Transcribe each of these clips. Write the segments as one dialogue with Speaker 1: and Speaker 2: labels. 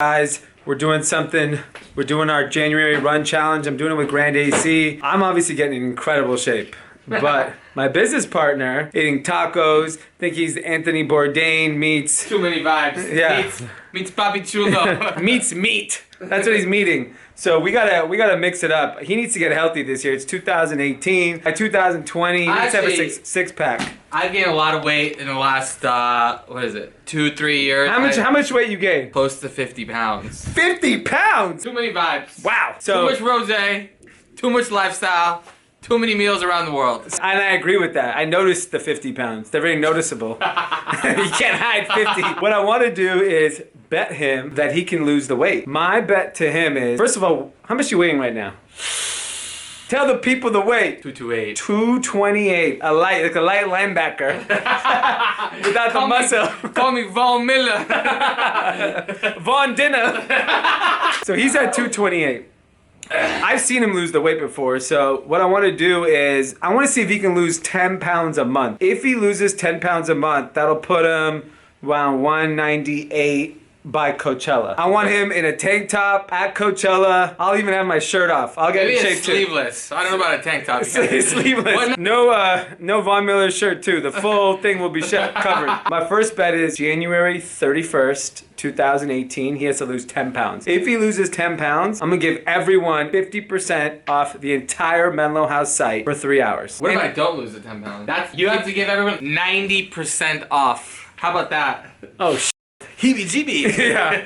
Speaker 1: Guys, we're doing something. We're doing our January run challenge. I'm doing it with Grand AC. I'm obviously getting in incredible shape. But my business partner, eating tacos, think he's Anthony Bourdain meets...
Speaker 2: Too many vibes.
Speaker 1: Yeah.
Speaker 2: Meets Papi Chulo.
Speaker 1: meets meat. That's what he's meeting. So we gotta mix it up. He needs to get healthy this year. It's 2018. By 2020, he needs to have a six pack.
Speaker 2: I gained a lot of weight in the last, 2-3 years.
Speaker 1: How much weight you gained?
Speaker 2: Close to 50 pounds.
Speaker 1: 50 pounds?
Speaker 2: Too many vibes.
Speaker 1: Wow.
Speaker 2: So too much rosé, too much lifestyle, too many meals around the world.
Speaker 1: And I agree with that. I noticed the 50 pounds. They're very noticeable. You can't hide 50. What I want to do is bet him that he can lose the weight. My bet to him is, first of all, how much are you weighing right now? Tell the people the weight.
Speaker 2: 228.
Speaker 1: 228. Like a light linebacker. Without the muscle.
Speaker 2: Call me Von Miller.
Speaker 1: Von Dinner. So he's at 228. I've seen him lose the weight before, so what I want to do is, I want to see if he can lose 10 pounds a month. If he loses 10 pounds a month, that'll put him around 198 by Coachella. I want him in a tank top at Coachella. I'll even have my shirt off. I'll get in shape too.
Speaker 2: Sleeveless. I don't know about a tank top.
Speaker 1: Sleeveless. No Von Miller shirt too. The full thing will be covered. My first bet is January 31st, 2018. He has to lose 10 pounds. If he loses 10 pounds, I'm gonna give everyone 50% off the entire Menlo House site for 3 hours.
Speaker 2: What if I don't lose the 10 pounds? You have to give everyone 90% off. How about that?
Speaker 1: Oh,
Speaker 2: heebie-jeebie.
Speaker 1: Yeah.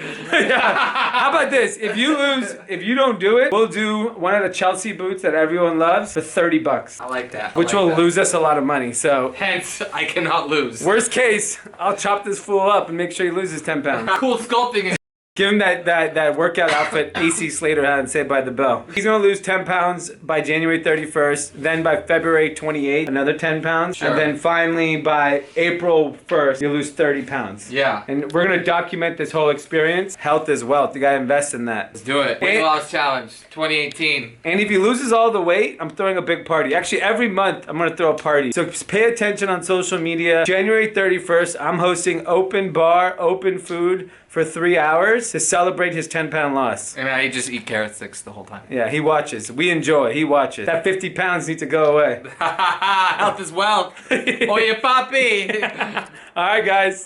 Speaker 1: How about this? If you don't do it, we'll do one of the Chelsea boots that everyone loves for $30.
Speaker 2: I like that.
Speaker 1: Which will lose us a lot of money, so.
Speaker 2: Hence, I cannot lose.
Speaker 1: Worst case, I'll chop this fool up and make sure he loses 10 pounds.
Speaker 2: Cool sculpting.
Speaker 1: Give him that workout outfit AC Slater had and Saved by the Bell. He's gonna lose 10 pounds by January 31st, then by February 28th, another 10 pounds,
Speaker 2: sure.
Speaker 1: And then finally by April 1st, you lose 30 pounds.
Speaker 2: Yeah.
Speaker 1: And we're gonna document this whole experience. Health is wealth, you gotta invest in that.
Speaker 2: Let's do it. Weight loss challenge, 2018.
Speaker 1: And if he loses all the weight, I'm throwing a big party. Actually, every month, I'm gonna throw a party. So pay attention on social media. January 31st, I'm hosting open bar, open food for 3 hours to celebrate his 10-pound loss.
Speaker 2: And I just eat carrot sticks the whole time.
Speaker 1: Yeah, he watches. We enjoy. He watches. That 50 pounds needs to go away.
Speaker 2: Health is wealth. Oye, papi.
Speaker 1: All right, guys.